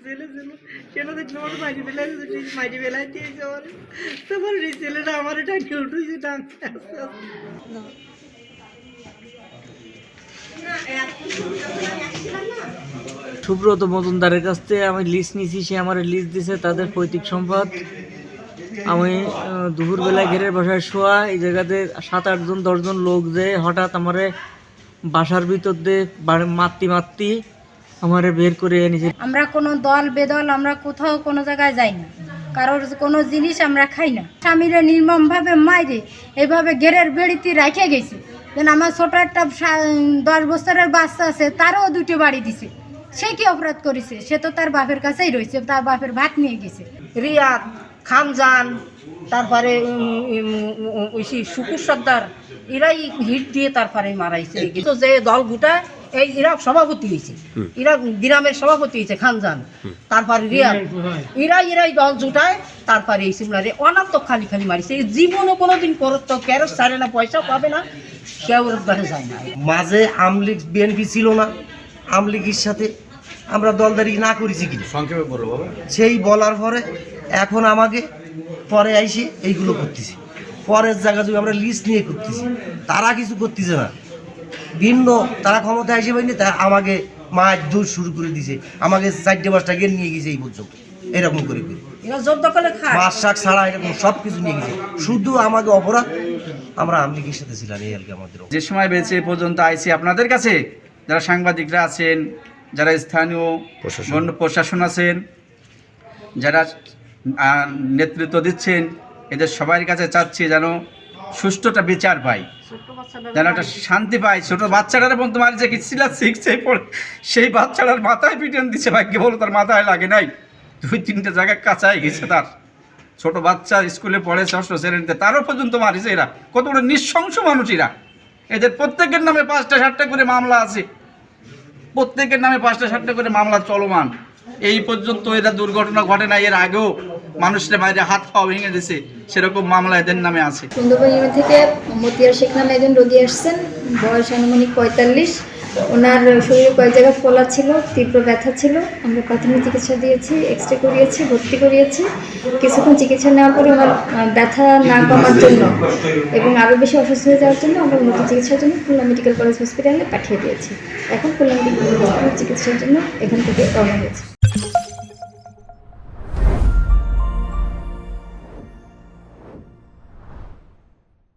ছেলে ছিল সেটা দেখলে আমার মাটি বেলায় মাটি বেলায় দিয়েছে আমার তারপর এই ছেলেটা আমার টানিয়ে উঠেছে টানতে আস্তে সুব্রত মজুমদারের কাছ থেকে আমি লিস্ট নিয়েছি, সে আমার লিস্ট দিছে তাদের পৈতৃক সম্পদ। আমি দুপুরবেলায় ঘেরের বাসায় শোয়া এই জায়গাতে 7-8 জন 10 জন লোক যে হঠাৎ আমারে বাসার ভিতর দিয়ে মারতি আমারে বের করে এনেছে। আমরা কোনো দল বেদল আমরা কোথাও কোনো জায়গায় যাই না, কারোর কোনো জিনিস আমরা খাই না। স্বামীরা নির্মমভাবে মাইরে এইভাবে ঘেরের বেড়িতে রেখে গেছে। যেন আমার ছোট একটা 10 বছরের বাচ্চা আছে, তারও 2টি বাড়ি দিছে। সে কি অপরাধ করেছে? সে তো তার বাপের কাছেই রয়েছে, তার বাপের ভাত নিয়ে গেছে। রিয়াদ খানজান তারপরে শুকুর সর্দার এরাই হিট দিয়ে তারপরে মারাইছে। কিন্তু যে দল গোটা এই এরা সভাপতি হয়েছে, এরা গ্রামের সভাপতি হয়েছে খানজান, তারপরে রিয়াদ এরাই দল জুটায় তারপরে এই সিমলারে অনাত্মক খালি খালি মারিছে। এই জীবনও কোনোদিন করত ক্যারো ছাড়ে না, পয়সা পাবে না, কেউ ধরে যায় না। মাঝে আমলিগ বিএনপি ছিল না, আমলিগের সাথে আমরা দলদারি না করেছি কি সংক্ষেপে বলো বাবা। সেই বলার পরে এখন আমাকে পরে আইসে এইগুলো করতেছি, পরের জায়গা যদি আমরা লিস্ট নিয়ে করতেছি, তারা কিছু করতেছে না। ভিন্ন তারা ক্ষমতা এসে পাইনি, তারা আমাকে মাছ দূর শুরু করে দিছে, আমাকে 4-5টা গেট নিয়ে গেছে এই পর্যন্ত। এরকম করে মাছ শাক ছাড়া এরকম সব কিছু নিয়ে গেছে। শুধু আমাকে অপরাধ আমরা আমলিগের সাথে ছিলাম, এই আর কি। আমাদের যে সময় বেঁচে পর্যন্ত আইসি আপনাদের কাছে যারা সাংবাদিকরা আছেন, যারা স্থানীয় প্রশাসন আছেন, যারা নেতৃত্ব দিচ্ছেন, এদের সবার কাছে চাচ্ছি যেন সুষ্ঠুটা বিচার পাই, যেন একটা শান্তি পাই। ছোট বাচ্চাটার বন্ধু মারিছে কি ছিল 6 পড়ে, সেই বাচ্চাটার মাথায় পিটন দিচ্ছে, ভাগ্য বলো তার মাথায় লাগে নাই, 2-3টে জায়গায় কাঁচাই গেছে। তার ছোট বাচ্চা স্কুলে পড়ে 6ষ্ঠ শ্রেণীতে, তারও পর্যন্ত মারিছে। এরা কত বড় নৃশংস মানুষ এরা। এদের প্রত্যেকের নামে 5টা-7টা করে মামলা আছে, প্রত্যেকের নামে 5টা-7টা করে মামলা চলমান। এই পর্যন্ত এরা দুর্ঘটনা ঘটে না, এর আগেও মানুষের বাইরে হাত পা ভেঙে দিয়েছে, সেরকম মামলা এদের নামে আছে। সুন্দরবন ইউনিট থেকে মতিয়ার শেখ নামে একজন রোগী আসছেন, বয়স আনুমানিক 45। ওনার শরীরে কয়েক জায়গায় ফোলা ছিল, তীব্র ব্যথা ছিল। আমরা প্রাথমিক চিকিৎসা দিয়েছি, এক্সরে করিয়েছি, ভর্তি করিয়েছি। কিছুক্ষণ চিকিৎসা নেওয়ার পরে ওনার ব্যথা না কমার জন্য এবং আরও বেশি অসুস্থ হয়ে যাওয়ার জন্য আমরা উন্নত চিকিৎসার জন্য খুলনা মেডিকেল কলেজ হসপিটালে পাঠিয়ে দিয়েছি। এখন খুলনা মেডিকেল কলেজ চিকিৎসার জন্য এখান থেকে রওনা হয়েছে।